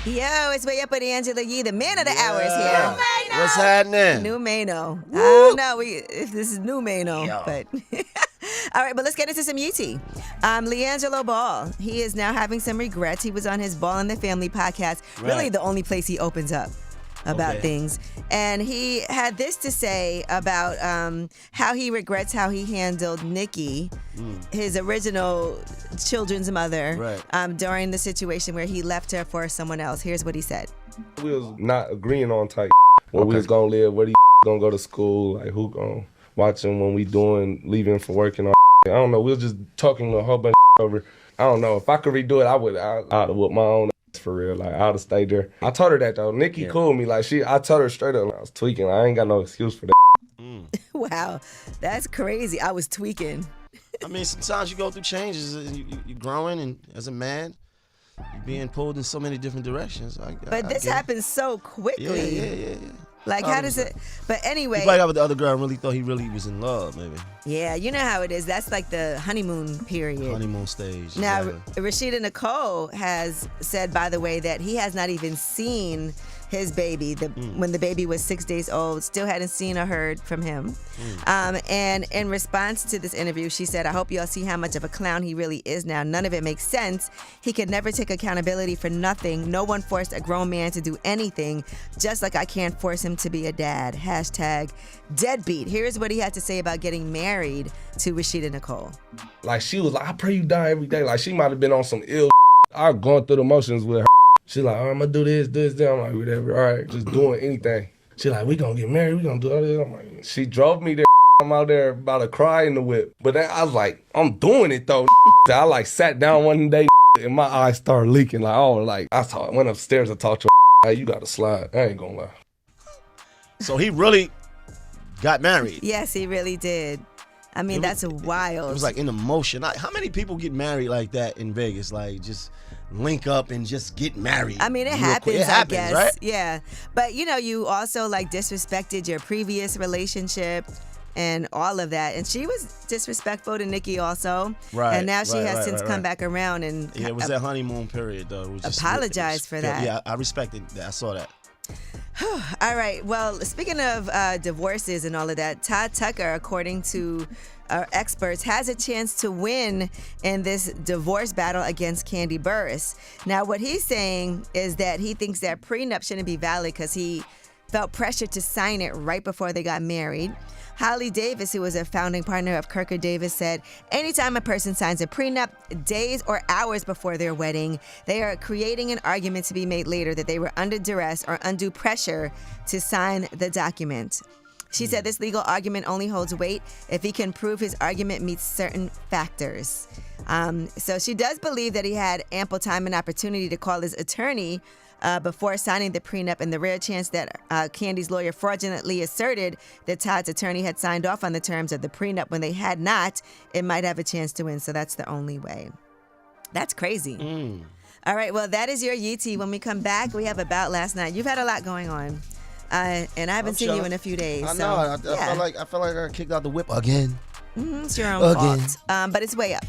Yo, it's Way Up with LiAngelo Yee, the man of the hour is here. What's happening? New Mano. I don't know if this is new Mano, Yo. but all right, but let's get into some Yeetie. LiAngelo Ball, he is now having some regrets. He was on his Ball in the Family podcast, really the only place he opens up about things. And he had this to say about how he regrets how he handled Nikki, his original children's mother, during the situation where he left her for someone else. Here's what he said. We was not agreeing on type where we was gonna live, where these gonna go to school, like who gonna watch him when we leaving for work and all. I don't know, we was just talking a whole bunch over. I don't know, if I could redo it, I'd have whooped my own ass for real. Like, I'd have stayed there. I told her that though. Nikki cooled me. Like, I told her straight up, I was tweaking. I ain't got no excuse for that. Wow, that's crazy. I was tweaking. I mean, sometimes you go through changes. You're growing, and as a man, you're being pulled in so many different directions. But this happens so quickly. Yeah. Like, how does it? But anyway. He probably got with the other girl and really thought he really was in love, maybe. Yeah, you know how it is. That's like the honeymoon period. Honeymoon stage. Now, exactly. Rashida Nicole has said, by the way, that he has not even seen his baby when the baby was 6 days old, still hadn't seen or heard from him. And in response to this interview, she said, I hope you all see how much of a clown he really is now. None of it makes sense. He could never take accountability for nothing. No one forced a grown man to do anything, just like I can't force him to be a dad. # deadbeat. Here's what he had to say about getting married to Rashida Nicole. Like, she was like, I pray you die every day. Like, she might have been on some ill I was going through the motions with her. She's like, I'm gonna do this, that. I'm like, whatever, all right, just doing anything. She like, we gonna get married, we gonna do all this. I'm like, she drove me there. I'm out there about to cry in the whip. But then I was like, I'm doing it though. I like sat down one day and my eyes started leaking. Like, I went upstairs and talked to her. Hey, you gotta slide. I ain't gonna lie. So he really got married. Yes, he really did. I mean, that's wild. It was like in emotion. How many people get married like that in Vegas? Like, just link up and just get married. I mean, it happens, I guess. Right? Yeah. But, you also, like, disrespected your previous relationship and all of that. And she was disrespectful to Nikki also. Right. And now she has since come back around and... Yeah, it was that honeymoon period, though. It was just apologized for that. Yeah, I respected that. I saw that. All right. Well, speaking of divorces and all of that, Todd Tucker, according to our experts, has a chance to win in this divorce battle against Kandi Burruss. Now, what he's saying is that he thinks that prenup shouldn't be valid because he felt pressure to sign it right before they got married. Holly Davis, who was a founding partner of Kirker Davis, said, anytime a person signs a prenup days or hours before their wedding, they are creating an argument to be made later that they were under duress or undue pressure to sign the document. She said this legal argument only holds weight if he can prove his argument meets certain factors. So she does believe that he had ample time and opportunity to call his attorney before signing the prenup, and the rare chance that Kandi's lawyer fraudulently asserted that Todd's attorney had signed off on the terms of the prenup when they had not, it might have a chance to win. So that's the only way. That's crazy. All right, well, that is your Yeetie. When we come back, we have About Last Night. You've had a lot going on, and I haven't seen you in a few days. I know. I felt like I got kicked out the whip again. It's your own fault. But it's Way Up.